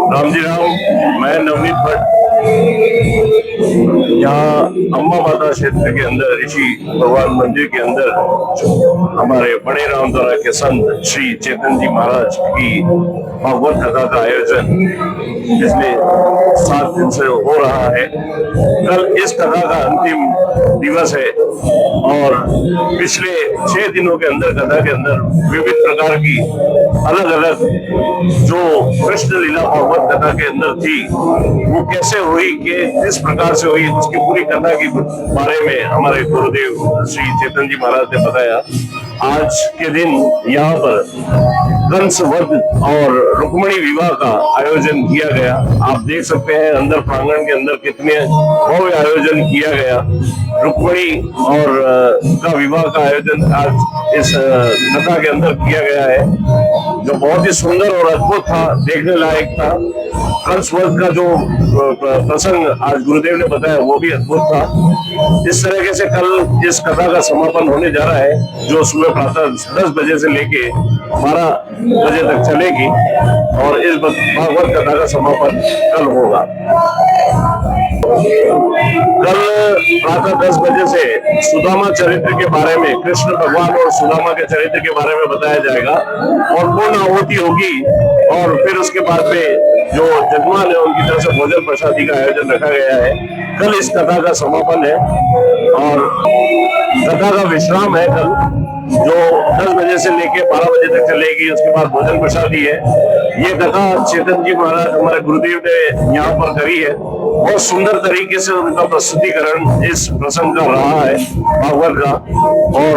राम जी राम। मैं नवनीत भट्ट यहाँ अम्बा माता क्षेत्र के अंदर ऋषि भगवान मंदिर के अंदर हमारे बड़े रामद्वारा के संत श्री चेतन जी महाराज की भागवत कथा का आयोजन पिछले 7 दिन से हो रहा है। कल इस कथा का अंतिम दिवस है और पिछले 6 दिनों के अंदर कथा के अंदर विविध प्रकार की अलग अलग जो कृष्ण लीला भागवत कथा के अंदर थी वो कैसे हुई, कि किस प्रकार से हुई, इसकी पूरी कथा के बारे में हमारे गुरुदेव श्री चेतन जी महाराज ने बताया। आज के दिन यहाँ पर कंस वध और रुक्मिणी विवाह का आयोजन किया गया। आप देख सकते हैं अंदर प्रांगण के अंदर कितने भव्य आयोजन किया गया। रुक्मिणी और का विवाह का आयोजन आज इस कथा के अंदर किया गया है, जो बहुत ही सुंदर और अद्भुत था, देखने लायक था। कंस वध का जो प्रसंग आज गुरुदेव ने बताया वो भी अद्भुत था। इस तरीके से कल इस कथा का समापन होने जा रहा है, जो सुबह प्रातः 10 बजे से लेके 12 बजे तक चलेगी और इस भागवत कथा का समापन कल होगा। कल प्रातः 10 बजे से सुदामा चरित्र के बारे में, कृष्ण भगवान और सुदामा के चरित्र के बारे में बताया जाएगा और पूर्ण आहुति होगी। और फिर उसके बाद में जो जजमान है उनकी तरफ से भोजन प्रसादी का आयोजन रखा गया है। कल इस कथा का समापन है और कथा का विश्राम है कल, जो 10 बजे से लेके 12 बजे तक चलेगी। उसके बाद भोजन प्रसादी है। ये कथा चेतन जी महाराज हमारे गुरुदेव ने यहाँ पर करी है। बहुत सुंदर तरीके से उनका प्रस्तुतिकरण इस प्रसंग का रहा है भागवत का, और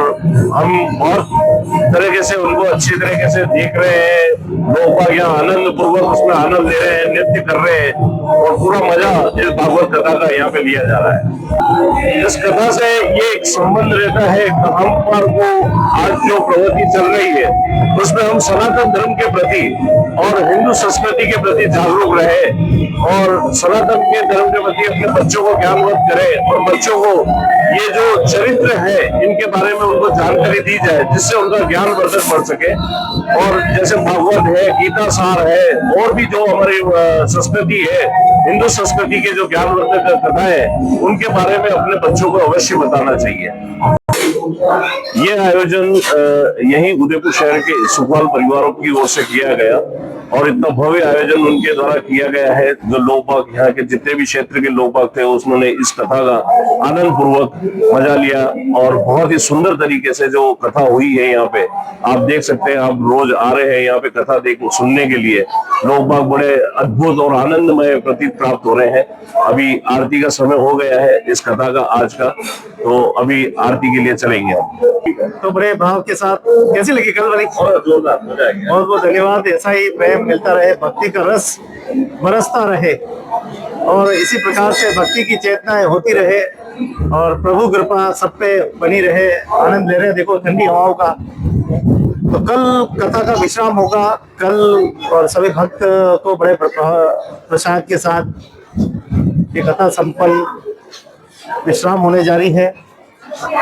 हम बहुत तरीके से उनको अच्छी तरीके से देख रहे हैं। लोग यहाँ आनंद पूर्वक उसमें आनंद ले रहे हैं, नृत्य कर रहे हैं और पूरा मजा इस भागवत कथा का यहाँ पे लिया जा रहा है। इस कथा से ये एक संबंध रहता है कि हम पर को आज जो प्रवृत्ति चल रही है उसमें हम सनातन धर्म के प्रति और हिंदू संस्कृति के प्रति जागरूक रहे और सनातन के धर्म के प्रति अपने बच्चों को ज्ञानवर्ध करें और बच्चों को ये जो चरित्र है इनके बारे में उनको जानकारी दी जाए, जिससे उनका ज्ञानवर्धन बढ़ सके। और जैसे भागवत है, गीता सार है, और भी जो हमारी संस्कृति है, हिंदू संस्कृति के जो ज्ञानवर्धक कथा है उनके बारे में अपने बच्चों को अवश्य बताना चाहिए। ये आयोजन यही उदयपुर शहर के सुखवाल परिवारों की ओर से किया गया और इतना भव्य आयोजन उनके द्वारा किया गया है। जो लोग बाग यहाँ के जितने भी क्षेत्र के लोग बाग थे उन्होंने इस कथा का आनंद पूर्वक मजा लिया और बहुत ही सुंदर तरीके से जो कथा हुई है यहाँ पे आप देख सकते हैं। आप रोज आ रहे हैं यहाँ पे कथा सुनने के लिए। लोग बाग बड़े अद्भुत और आनंदमय प्रतीत प्राप्त हो रहे हैं। अभी आरती का समय हो गया है इस कथा का आज का, तो अभी आरती के लिए चलेंगे हम। तो बड़े भाव के साथ कैसी लगी कल वाली? जोरदार मजा आएगा। बहुत बहुत धन्यवाद। ऐसा ही प्रेम मिलता रहे, भक्ति का रस बरसता रहे और इसी प्रकार से भक्ति की चेतनाएं होती रहे और प्रभु कृपा सब पे बनी रहे। आनंद ले रहे, देखो ठंडी हवाओं का। तो कल कथा का विश्राम होगा कल और सभी भक्त को बड़े प्रसाद के साथ ये कथा संपन्न विश्राम होने जा रही है।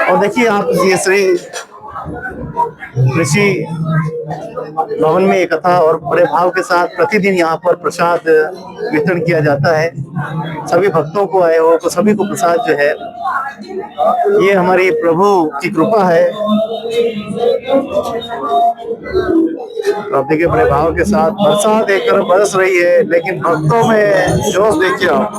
और देखिए आप ये श्री ऋषि भवन में एक कथा और बड़े भाव के साथ प्रतिदिन यहाँ पर प्रसाद वितरण किया जाता है। सभी भक्तों को आए हो तो सभी को प्रसाद जो है ये हमारी प्रभु की कृपा है। आप देखिए बड़े भाव के साथ बरसात एक तरफ बरस रही है लेकिन भक्तों में जोश देखिए आप।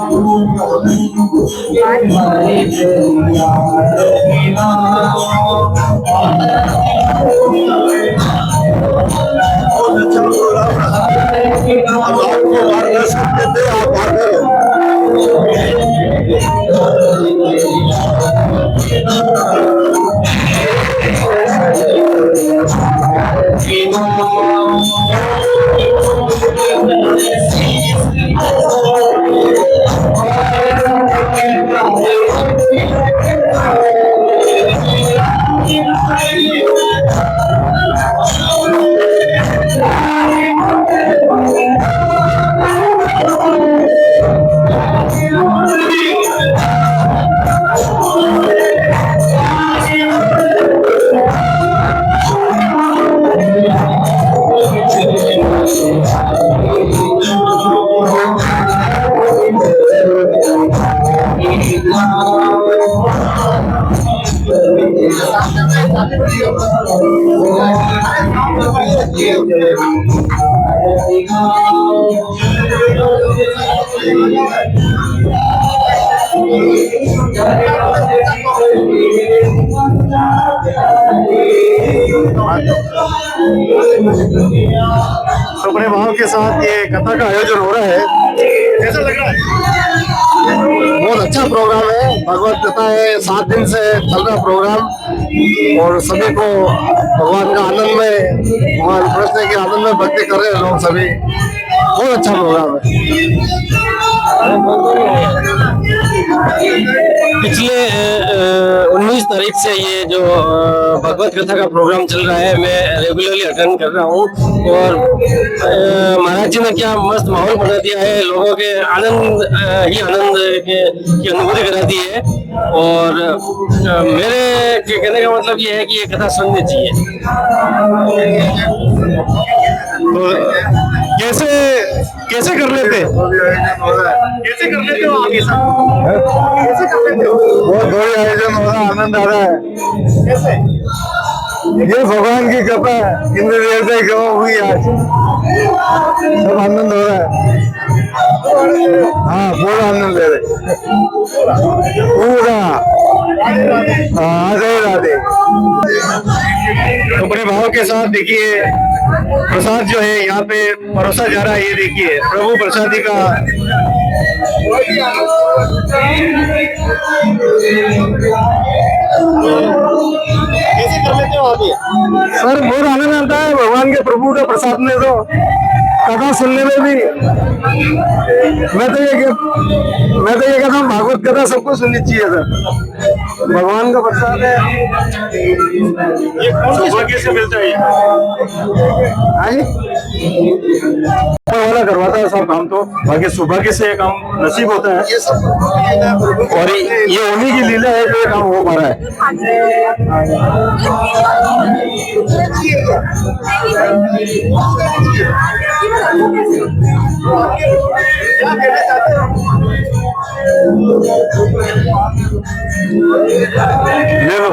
तो बड़े भाव के साथ ये कथा का आयोजन हो रहा है। कैसा लग रहा है? बहुत अच्छा प्रोग्राम है। भगवत कथा है, 7 दिन से चल रहा प्रोग्राम और सभी को भगवान का आनंद में, भगवान कृष्ण के आनंद में भक्ति कर रहे हैं लोग सभी। बहुत अच्छा प्रोग्राम है। पिछले 19 तारीख से ये जो भगवत कथा का प्रोग्राम चल रहा है मैं रेगुलरली अटेंड कर रहा हूँ और महाराज जी ने क्या मस्त माहौल बना दिया है। लोगों के आनंद ही आनंद की अनुभूति करा दी है और मेरे कहने का मतलब ये है कि ये कथा सुननी चाहिए। तो कैसे कैसे कर लेते कैसे कर लेते हो आप ये सब कैसे कर लेते हो? बहुत बड़ी आयोजन हो रहा है, आनंद आ रहा है। कैसे? ये भगवान की कृपा है, इंद्र देवता की कृपा हुई आज, सब आनंद हो रहा है। हाँ, पूरा आनंद ले रहे पूरा। हाँ, राधे। तो बड़े भाव के साथ देखिए प्रसाद जो है यहाँ पे परोसा जा रहा है। ये देखिए प्रभु प्रसादी का कैसे कर लेते हो आप ये? सर बहुत आनंद आता है भगवान के प्रभु का प्रसाद में, तो कथा सुनने में भी। मैं तो ये कहता हूँ भागवत कथा सबको सुननी चाहिए सर, भगवान का प्रसाद है। ये कौन सी जगह से मिलता है? हाँ जी, वाला करवाता है सब काम, तो बाकी सौभाग्य से ये काम नसीब होता है, और ये उन्हीं की लीला है जो ये काम हो पा रहा है। क्या कहना चाहते हो? ले लो।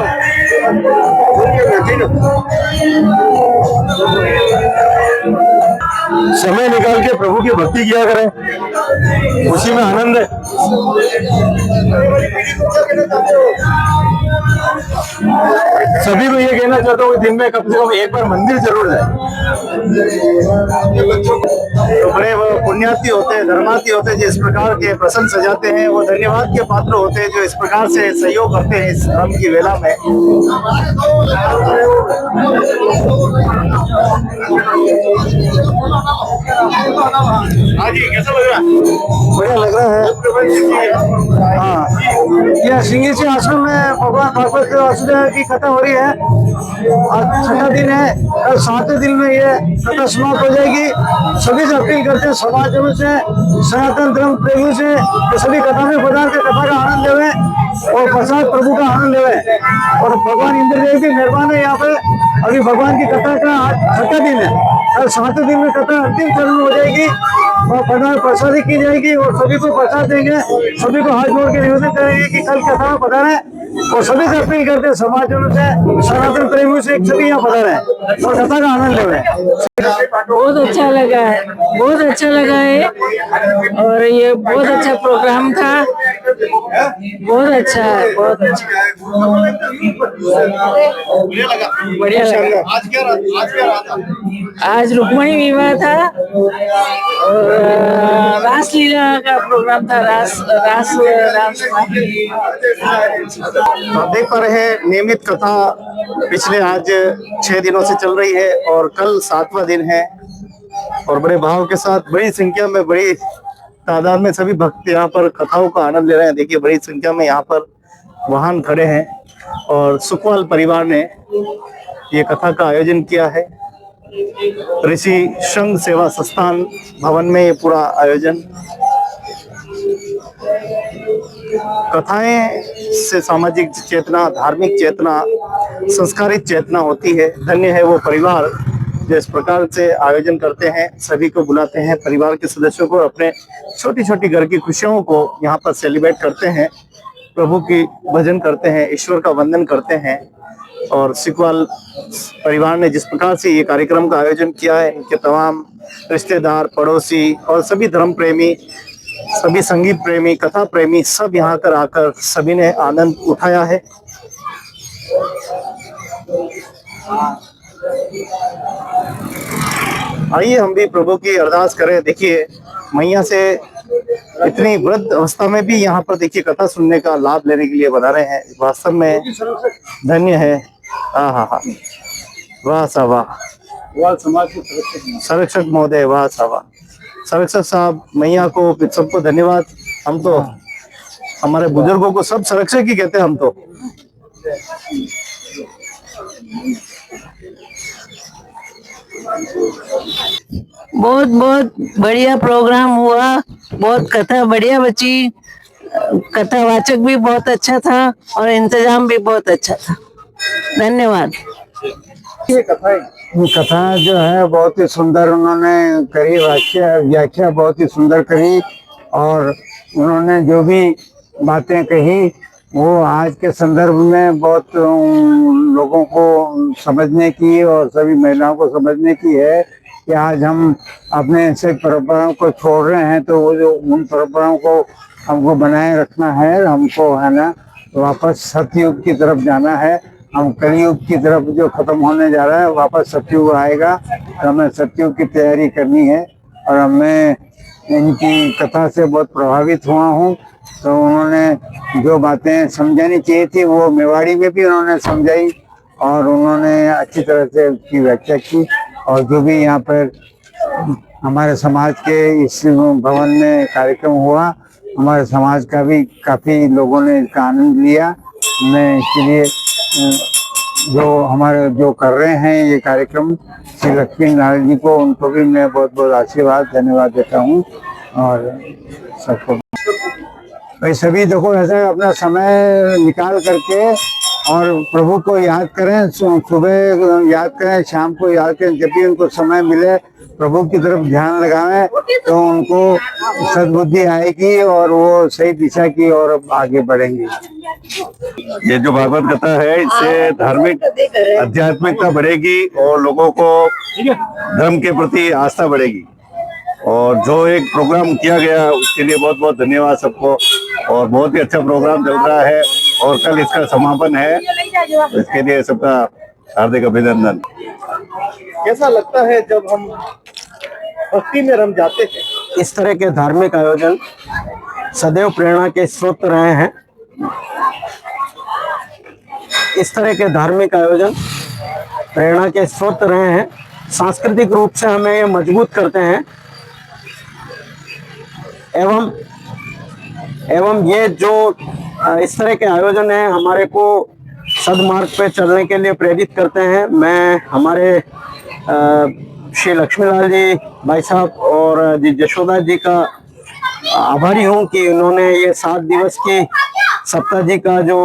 समय निकाल के प्रभु की भक्ति किया करें, उसी में आनंद है। सभी को ये कहना चाहता हूँ दिन में कम से कम एक बार मंदिर जरूर जाए। तो बड़े वो पुण्यार्थी होते हैं, धर्मार्थी होते हैं जो इस प्रकार के प्रसंग सजाते हैं, वो धन्यवाद के पात्र होते हैं जो इस प्रकार से सहयोग करते हैं इस धर्म की वेला में। हाँ जी, कैसा लग रहा है? बढ़िया लग रहा है। हाँ, यह सिंगी से आश्रम में भगवान भागवत के वासुदेव की कथा हो रही है। आज 6वां दिन है, कल 7वें दिन में ये कथा समाप्त हो जाएगी। सभी से अपील करते हैं समाजों से, सनातन धर्म प्रेमी से, तो सभी कथा में पधार के कथा का आनंद लेवे और प्रसाद प्रभु का आनंद लेवे। और भगवान इंद्रदेव की मेहरबान है यहाँ पे। अभी भगवान की कथा का आज 6वां दिन है, कल 7वें दिन में कथा अंतिम चरण में हो जाएगी और प्रसादी की जाएगी और सभी को प्रसाद देंगे। सभी को हाथ जोड़ के निवेदन करेंगे कि कल कथा में पधारें, और सभी से अपील करते हैं समाजों से, सनातन प्रेमियों से सभी यहाँ पधारें और कथा का आनंद लेवे। बहुत अच्छा लगा है, बहुत अच्छा लगा है, और ये बहुत अच्छा प्रोग्राम था, बहुत अच्छा है, बहुत अच्छा, बढ़िया लगा। आज क्या रहा था? आज रुक्मणी विवाह था और रासलीला का प्रोग्राम था, रास आप देख पा रहे हैं नियमित कथा पिछले आज 6 दिनों से चल रही है और कल 7वां दिन है। और बड़े भाव के साथ बड़ी संख्या में, बड़ी तादाद में सभी भक्त यहाँ पर कथाओं का आनंद ले रहे हैं। देखिए बड़ी संख्या में यहाँ पर वाहन खड़े हैं और सुखवाल परिवार ने ये कथा का आयोजन किया है। ऋषि संघ सेवा संस्थान भवन में ये पूरा आयोजन। कथाएं से सामाजिक चेतना, धार्मिक चेतना, संस्कारित चेतना होती है। धन्य है वो परिवार जो इस प्रकार से आयोजन करते हैं, सभी को बुलाते हैं, परिवार के सदस्यों को, अपने छोटी छोटी घर की खुशियों को यहाँ पर सेलिब्रेट करते हैं, प्रभु की भजन करते हैं, ईश्वर का वंदन करते हैं। और सिकवाल परिवार ने जिस प्रकार से ये कार्यक्रम का आयोजन किया है, इनके तमाम रिश्तेदार, पड़ोसी और सभी धर्म प्रेमी, सभी संगीत प्रेमी, कथा प्रेमी सब यहाँ कर आकर सभी ने आनंद उठाया है। आइए हम भी प्रभु की अरदास करें। देखिए मैया से इतनी वृद्ध अवस्था में भी यहाँ पर देखिए कथा सुनने का लाभ लेने के लिए बना रहे हैं, वास्तव में धन्य है। हाँ, वाह सा वाह, समाज के संरक्षक महोदय, वाह सा वाह, संरक्षक साहब, मैया को सबको धन्यवाद। हम तो हमारे बुजुर्गों को सब संरक्षक ही कहते हैं हम तो। बहुत बहुत बढ़िया प्रोग्राम हुआ, बहुत कथा बढ़िया बची, कथावाचक भी बहुत अच्छा था और इंतजाम भी बहुत अच्छा था। धन्यवाद। ये कथाएं कथा जो है बहुत ही सुंदर उन्होंने करी, व्याख्या बहुत ही सुंदर करी, और उन्होंने जो भी बातें कही वो आज के संदर्भ में बहुत लोगों को समझने की और सभी महिलाओं को समझने की है कि आज हम अपने ऐसे परंपराओं को छोड़ रहे हैं, तो वो जो उन परंपराओं को हमको बनाए रखना है, हमको है ना वापस सतयुग की तरफ जाना है। हम कलयुग की तरफ जो खत्म होने जा रहा है, वापस सतयुग आएगा, तो हमें सतयुग की तैयारी करनी है। और हमें इनकी कथा से बहुत प्रभावित हुआ हूँ। तो उन्होंने जो बातें समझानी चाहिए थी वो मेवाड़ी में भी उन्होंने समझाई, और उन्होंने अच्छी तरह से उसकी व्याख्या की। और जो भी यहाँ पर हमारे समाज के इस भवन में कार्यक्रम हुआ, हमारे समाज का भी काफ़ी लोगों ने इसका आनंद लिया। मैं इसलिए जो हमारे जो कर रहे हैं ये कार्यक्रम, श्री लक्ष्मी नारायण जी को, उनको भी मैं बहुत बहुत आशीर्वाद धन्यवाद देता हूँ। और सबको भाई सभी देखो ऐसे अपना समय निकाल करके और प्रभु को याद करें, सुबह याद करें, शाम को याद करें, जब भी उनको समय मिले प्रभु की तरफ ध्यान लगाएं तो उनको सद्बुद्धि आएगी और वो सही दिशा की ओर आगे बढ़ेंगे। ये जो भागवत कथा है इससे धार्मिक आध्यात्मिकता बढ़ेगी और लोगों को धर्म के प्रति आस्था बढ़ेगी। और जो एक प्रोग्राम किया गया उसके लिए बहुत बहुत धन्यवाद सबको। और बहुत ही अच्छा प्रोग्राम चल रहा है और कल इसका समापन है, इसके लिए सबका हार्दिक अभिनंदन। कैसा लगता है जब हम भक्ति में रम जाते हैं? इस तरह के धार्मिक आयोजन सदैव प्रेरणा के स्रोत रहे हैं। इस तरह के धार्मिक आयोजन प्रेरणा के स्रोत रहे हैं, सांस्कृतिक रूप से हमें ये मजबूत करते हैं। एवं ये जो इस तरह के आयोजन है हमारे को सदमार्ग पे चलने के लिए प्रेरित करते हैं। मैं हमारे श्री लक्ष्मीलाल जी भाई साहब और जी यशोदा जी का आभारी हूँ कि उन्होंने ये 7 दिवस की सप्ताह जी का जो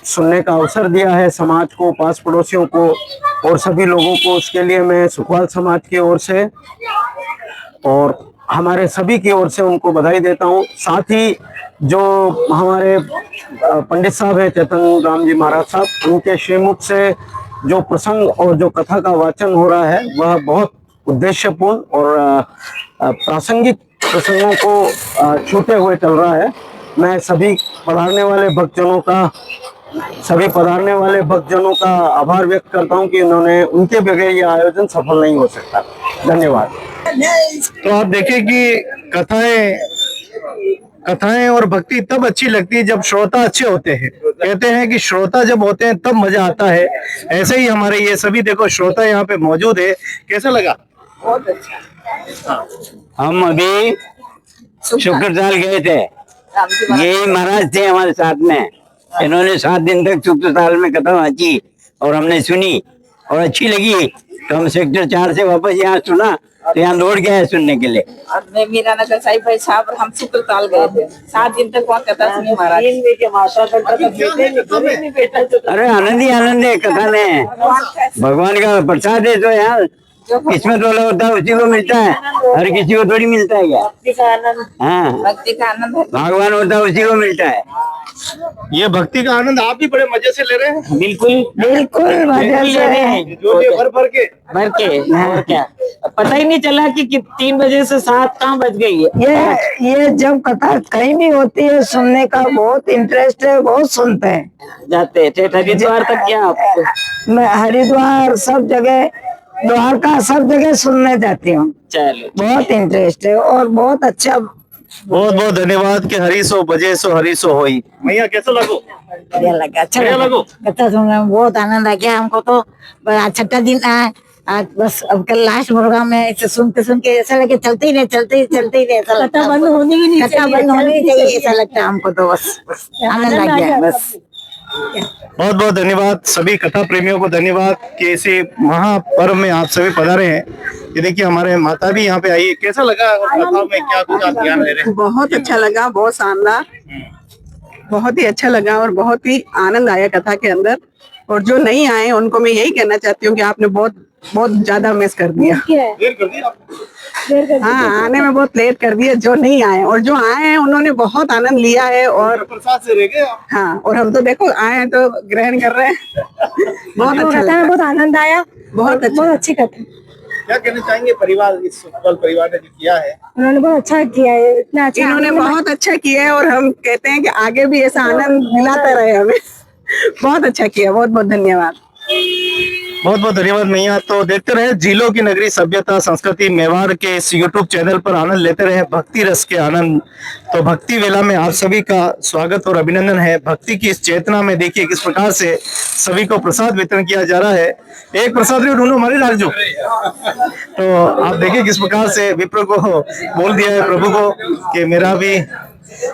सुनने का अवसर दिया है समाज को, पास पड़ोसियों को और सभी लोगों को। उसके लिए मैं सुखवाल समाज की ओर से और हमारे सभी की ओर से उनको बधाई देता हूँ। साथ ही जो हमारे पंडित साहब हैं चेतन राम जी महाराज साहब, उनके श्रीमुख से जो प्रसंग और जो कथा का वाचन हो रहा है वह बहुत उद्देश्यपूर्ण और प्रासंगिक प्रसंगों को छूते हुए चल रहा है। मैं सभी पधारने वाले भक्तजनों का आभार व्यक्त करता हूं कि उन्होंने, उनके बगैर ये आयोजन सफल नहीं हो सकता। धन्यवाद। तो आप देखिए कि कथाएं और भक्ति तब अच्छी लगती है जब श्रोता अच्छे होते हैं। कहते हैं कि श्रोता जब होते हैं तब मजा आता है। ऐसे ही हमारे ये सभी देखो श्रोता यहाँ पे मौजूद है। कैसा लगा? बहुत अच्छा। हम अभी शुक्रताल गए थे, यही महाराज थे हमारे साथ में। इन्होंने 7 दिन तक शुक्रताल में कथा वाची और हमने सुनी और अच्छी लगी, तो हम सेक्टर 4 से वापस यहाँ सुना तो यहाँ दौड़ गया है सुनने के लिए। और मैं मीरा नगर साहिब भाई साहब और हम शुक्रताल गए थे, 7 दिन तक वहाँ कथा सुनी महाराज। अरे आनंद ही आनंद है कथा में, भगवान का प्रसाद है। तो यार किस्मत वाला होता है उसी को मिलता है, हर किसी को थोड़ी मिलता है क्या? हाँ, भक्ति का आनंद है, भगवान होता है उसी को मिलता है। ये भक्ति का आनंद आप भी बड़े मजे से ले रहे हैं। बिल्कुल बिल्कुल मजा ले रहे हैं, जो ये भर भर के और क्या पता ही नहीं चला कि 3 बजे से 7 कहाँ बज गई है। ये जब कथा कहीं भी होती है सुनने का बहुत इंटरेस्ट है, बहुत सुनते हैं। जाते थे हरिद्वार तक क्या आप? मैं हरिद्वार सब जगह, द्वारका सब जगह सुनने जाती हूँ। चलो बहुत इंटरेस्ट है और बहुत अच्छा। बहुत बहुत धन्यवाद कि हरीसो बजे सो हरीसो होई। भैया कैसा लगो? बढ़िया लगा, अच्छा बढ़िया लगा। लगो? कथा सुनने में बहुत आनंद आ गया हमको। तो आज 6ठा दिन आज बस अब कल लास्ट प्रोग्राम है। इसे सुन के ऐसा लगे चलते ही रहे ऐसा लगता है। बंद होनी भी नहीं चाहिए ऐसा लगता है हमको। तो बस आनंद आ गया बस। बहुत बहुत धन्यवाद सभी कथा प्रेमियों को, धन्यवाद कि इसे महापर्व में आप सभी पधारे हैं। ये देखिए हमारे माता भी यहाँ पे आई है। कैसा लगा और कथा में क्या कुछ आप ध्यान दे रहे हैं? बहुत अच्छा लगा, बहुत शानदार, बहुत ही अच्छा लगा और बहुत ही आनंद आया कथा के अंदर। और जो नहीं आए उनको मैं यही कहना चाहती हूँ कि आपने बहुत बहुत ज्यादा मिस कर दिया। देर कर दी आपने? हाँ, आने में बहुत लेट कर दिया। जो नहीं आए और जो आए हैं उन्होंने बहुत आनंद लिया है। और प्रसाद से रह गए आप? हाँ, और हम तो देखो आए हैं तो ग्रहण कर रहे हैं। बहुत अच्छा लगा। बहुत आनंद आया। बहुत अच्छा। बहुत अच्छी कथा। क्या कहना चाहेंगे परिवार, इस सुखपाल परिवार ने जो किया है? उन्होंने बहुत अच्छा किया है, इतना अच्छा इन्होंने बहुत अच्छा किया है और हम कहते हैं कि आगे भी ऐसा आनंद दिलाते रहे हमें। बहुत अच्छा किया। बहुत बहुत धन्यवाद। बहुत बहुत धन्यवाद मैया। तो देखते रहे झीलों की नगरी सभ्यता संस्कृति मेवाड़ के इस यूट्यूब चैनल पर आनंद लेते रहे भक्ति रस के आनंद। तो भक्ति वेला में आप सभी का स्वागत और अभिनंदन है। भक्ति की इस चेतना में देखिए किस प्रकार से सभी को प्रसाद वितरण किया जा रहा है। एक प्रसाद नहीं ढूंढो हमारी राजू। तो आप देखिए किस प्रकार से विप्र को बोल दिया है प्रभु को कि मेरा भी।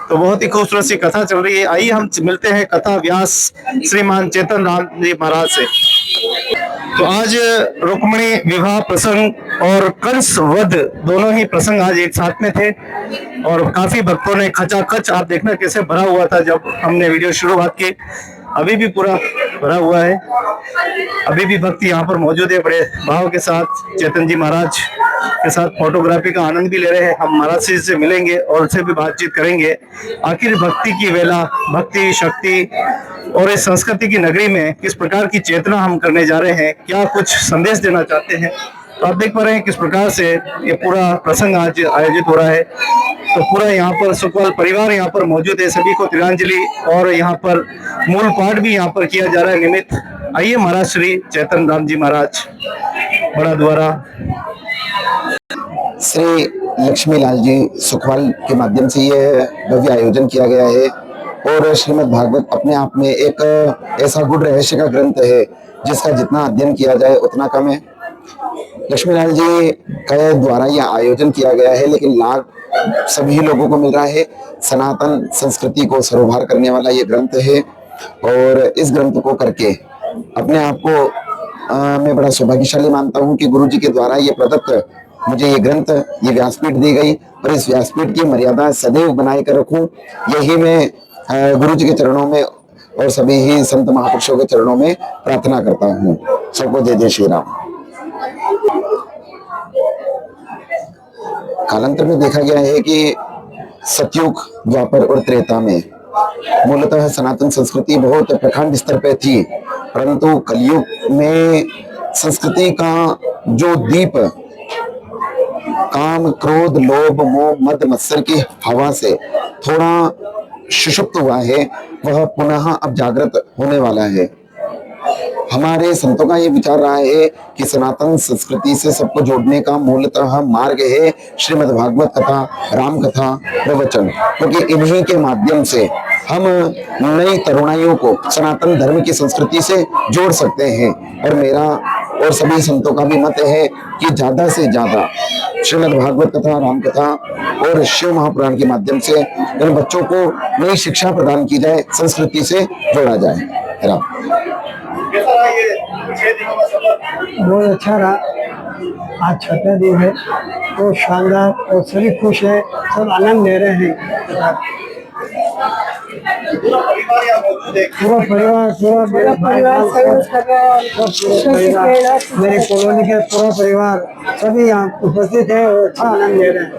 तो बहुत ही खूबसूरत सी कथा चल रही है। आइए हम मिलते हैं कथा व्यास श्रीमान चेतन राम जी महाराज से। तो आज रुक्मिणी विवाह प्रसंग और कंस वध दोनों ही प्रसंग आज एक साथ में थे और काफी भक्तों ने खचाखच, आप देखना कैसे भरा हुआ था जब हमने वीडियो शुरुआत की। अभी भी पूरा भरा हुआ है। अभी भी भक्ति यहाँ पर मौजूद है। बड़े भाव के साथ चेतन जी महाराज के साथ फोटोग्राफी का आनंद भी ले रहे हैं। हम महाराज जी से मिलेंगे और उनसे भी बातचीत करेंगे। आखिर भक्ति की वेला, भक्ति शक्ति और इस संस्कृति की नगरी में किस प्रकार की चेतना हम करने जा रहे हैं, क्या कुछ संदेश देना चाहते हैं। तो आप देख पा रहे हैं किस प्रकार से ये पूरा प्रसंग आज आयोजित हो रहा है। तो पूरा यहाँ पर सुखपाल परिवार यहाँ पर मौजूद है। सभी को तिलांजलि और यहाँ पर मूल पाठ भी यहाँ पर किया जा रहा है निमित्त। आइए महाराज श्री चेतन राम जी महाराज बड़ा द्वारा श्री लक्ष्मी लाल जी सुखवाल के माध्यम से ये भव्य आयोजन किया गया है। और श्रीमद् भागवत अपने आप में एक ऐसा गुड़ रहस्य का ग्रंथ है जिसका जितना अध्ययन किया जाए उतना कम है। लक्ष्मी लाल जी के द्वारा यह आयोजन किया गया है, लेकिन लाभ सभी लोगों को मिल रहा है। सनातन संस्कृति को सरोभार करने वाला ये ग्रंथ है और इस ग्रंथ को करके अपने आप को मैं बड़ा सौभाग्यशाली मानता हूँ कि गुरु जी के द्वारा ये प्रदत्त मुझे ये ग्रंथ, ये व्यासपीठ दी गई और इस व्यासपीठ की मर्यादा सदैव बनाए कर रखूं, यही मैं गुरु जी के चरणों में और सभी ही संत महापुरुषों के चरणों में प्रार्थना करता हूँ। सबको जय जय श्री राम। कालांतर में देखा गया है कि सतयुग, द्वापर और त्रेता में मूलतः सनातन संस्कृति बहुत प्रखंड स्तर पे थी, परंतु कलयुग में संस्कृति का जो दीप काम, क्रोध, लोभ, मोह, मद, मत्सर की हवा से थोड़ा सुषुप्त हुआ है, वह पुनः अब जागृत होने वाला है। हमारे संतों का ये विचार रहा है कि सनातन संस्कृति से सबको जोड़ने का मूलतः मार्ग है श्रीमद् भागवत कथा, राम कथा, प्रवचन, क्योंकि इन्हीं के माध्यम से हम नई तरुणाइयों को सनातन धर्म की संस्कृति से जोड़ सकते हैं। और मेरा और सभी संतों का भी मत है कि ज्यादा से ज्यादा श्रीमद् भागवत कथा, राम कथा और शिव महापुराण के माध्यम से इन बच्चों को नई शिक्षा प्रदान की जाए, संस्कृति से जोड़ा जाए। राम। बहुत अच्छा रहा। आज छठा दिन है, तो शानदार और सभी खुश है, सब आनंद ले रहे हैं। पूरा परिवार, पूरा मेरे कॉलोनी के पूरा परिवार सभी यहाँ उपस्थित है और अच्छा आनंद ले रहे हैं।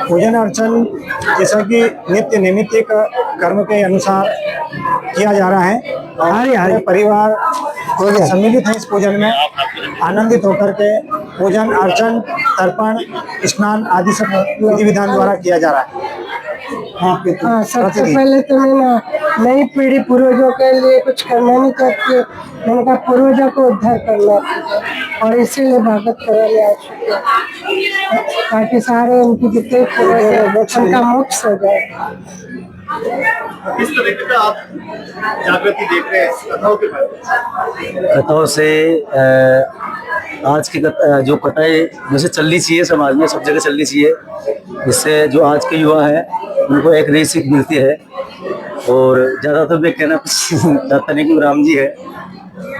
पूजन अर्चन जैसा कि नित्य नैमित्तिक कर्म के अनुसार किया जा रहा है। हमारे परिवार सम्मिलित है इस पूजन में, आनंदित होकर के पूजन अर्चन, तर्पण, स्नान आदि सब विधि विधान द्वारा किया जा रहा है। हाँ, सबसे पहले तो मैंने नई पीढ़ी पूर्वजों के लिए कुछ करना नहीं चाहती, मैंने कहा पूर्वजों को उद्धार करना और इसीलिए भागवत कराने आ चुके हैं, ताकि सारे उनकी जितने पूर्वज उनका मोक्ष हो जाए। किस तरीके का आप जागृति देख रहे हैं कथाओं के बारे में? कथाओं से आज की जो कथाएं जैसे चलनी चाहिए समाज में, सब जगह चलनी चाहिए, जिससे जो आज के युवा है उनको एक नई सीख मिलती है। और ज्यादातर मैं कहना चाहता नहीं कि राम जी है,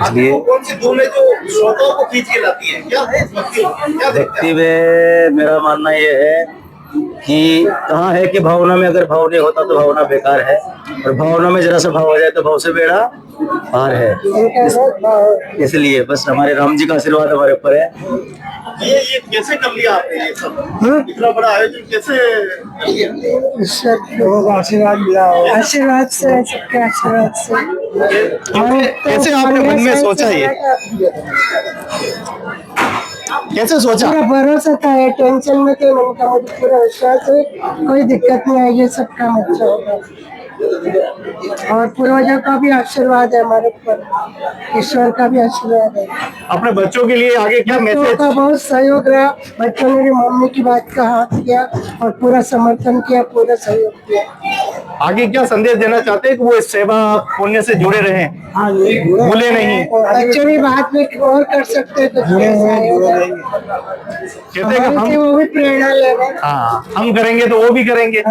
इसलिए कौन सी धूम है जो श्रोताओं को खींच के लाती है? क्या है इस भक्ति में? क्या देखते भक्ति में मेरा मानना ये है कि कहाँ है कि भावना में अगर भाव नहीं होता तो भावना बेकार है, और भावना में जरा सा भाव हो जाए तो भाव से बेड़ा पार है। इसलिए बस हमारे राम जी का आशीर्वाद हमारे ऊपर है। ये कैसे कर लिया आपने ये सब? इतना बड़ा आयोजन कैसे कर लिया? सब आशीर्वाद मिला आशीर्वाद से, सबके आशीर्वाद से। कैसे आपने मन में सोचा ये? कैसे सोचा? पूरा भरोसा था, ये टेंशन में थे, मैंने कहा मुझे पूरा विश्वास है कोई दिक्कत नहीं आएगी, सब काम अच्छा होगा। और पूर्वजों का भी आशीर्वाद है हमारे ऊपर, ईश्वर का भी आशीर्वाद है। अपने बच्चों के लिए आगे क्या बच्चों मैसेज? का बहुत सहयोग रहा, बच्चों ने मेरी मम्मी की बात का हाथ किया और पूरा समर्थन किया, पूरा सहयोग किया। आगे क्या संदेश देना चाहते हैं कि वो इस सेवा पुण्य से जुड़े रहें, भूले नहीं? बच्चे भी बाद में और कर सकते हैं तो कहते हैं कि हम, वो भी प्रेरणा ले रहे हैं। हाँ, हम करेंगे तो वो भी करेंगे।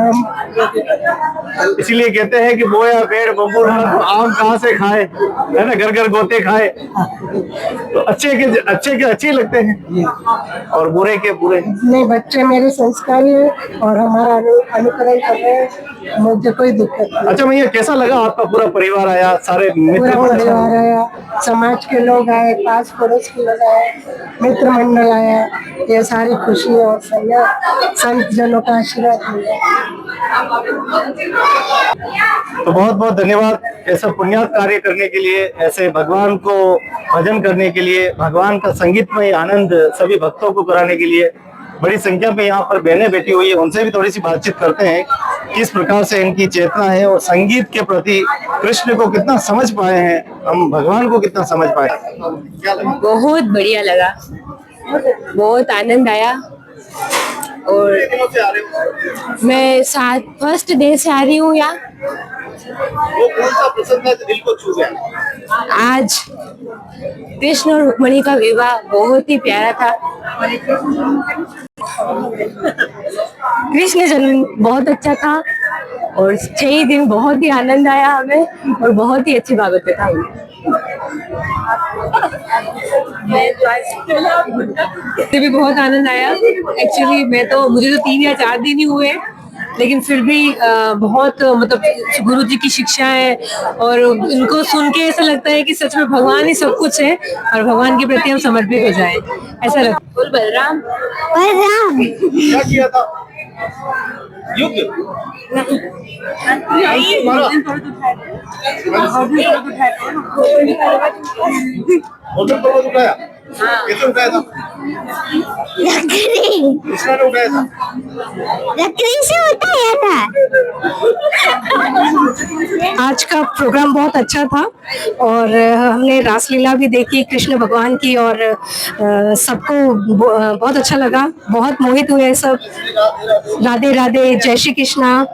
इसीलिए कहते हैं कि बोया पेड़ बबूल तो आम कहाँ से खाए, है ना, घर घर गोते खाए। तो अच्छे के अच्छे लगते हैं और बुरे के बुरे। नहीं, बच्चे मेरे संस्कारी है और हमारा अनुकरण कर रहे हैं, मुझे कोई दिक्कत नहीं। अच्छा भैया, कैसा लगा? आपका पूरा परिवार आया, सारे मित्र पूरा परिवार आया, समाज के लोग आए, पास पड़ोस के लोग आए, मित्र मंडल आया, ये सारी खुशी और संत जनों का आशीर्वाद मिला। तो बहुत बहुत धन्यवाद ऐसा पुण्यात कार्य करने के लिए, ऐसे भगवान को भजन करने के लिए, भगवान का संगीतमय आनंद सभी भक्तों को कराने के लिए। बड़ी संख्या में यहाँ पर बहनें बैठी हुई है, उनसे भी थोड़ी सी बातचीत करते हैं किस प्रकार से इनकी चेतना है और संगीत के प्रति कृष्ण को कितना समझ पाए हैं, हम भगवान को कितना समझ पाए। बहुत बढ़िया लगा, बहुत आनंद आया। और मैं फर्स्ट डे से आ रही हूँ यहाँ। वो कौन सा प्रसंग है जो दिल को छू गया? आज कृष्ण और रुक्मिणी का विवाह बहुत ही प्यारा था। कृष्ण जन्म बहुत अच्छा था और 6 दिन बहुत ही आनंद आया हमें और बहुत ही अच्छी बाबत था हमें। भी बहुत आनंद आया। एक्चुअली मुझे तो 3 या 4 दिन ही हुए, लेकिन फिर भी बहुत मतलब गुरु जी की शिक्षा है और उनको सुन के ऐसा लगता है कि सच में भगवान ही सब कुछ है और भगवान के प्रति हम समर्पित हो जाए, ऐसा लगता है। बोल बलराम। क्या किया था? युद्ध? उठाया? कैसे उठाया था? कृष्णा ने उठाया था? लकड़ी से उठाया था। आज का प्रोग्राम बहुत अच्छा था और हमने रासलीला भी देखी कृष्ण भगवान की और सबको बहुत अच्छा लगा, बहुत मोहित हुए सब। राधे राधे, जय श्री कृष्णा।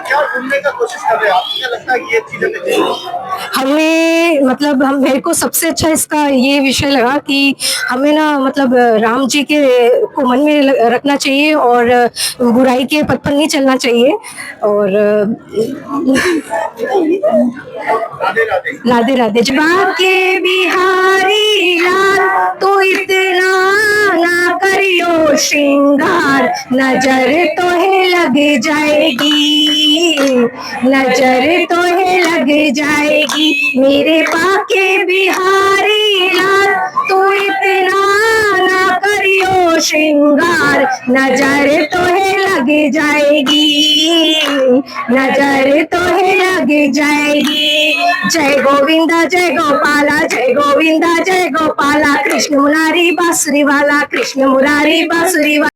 क्या ढूंढने का कोशिश कर रहे हैं? आपको क्या लगता है कि ये चीजें हमें मतलब मेरे को सबसे अच्छा इसका ये विषय लगा कि हमें ना मतलब राम जी के को मन में रखना चाहिए और बुराई के पथ पर नहीं चलना चाहिए। और राधे राधे। जवाब के बिहारी लाल तो इतना ना करियो श्रृंगार, नजर तो है लग जाएगी, नजर तो है लग जाएगी। मेरे बाके बिहारी लाल तो इतना ना करियो श्रृंगार, नजर तो है लग जाएगी, नजर तो है लग जाएगी। जय गोविंदा जय गोपाला, जय गोविंदा जय गोपाला, कृष्ण मुरारी बांसुरी वाला, कृष्ण मुरारी बांसुरी वाला।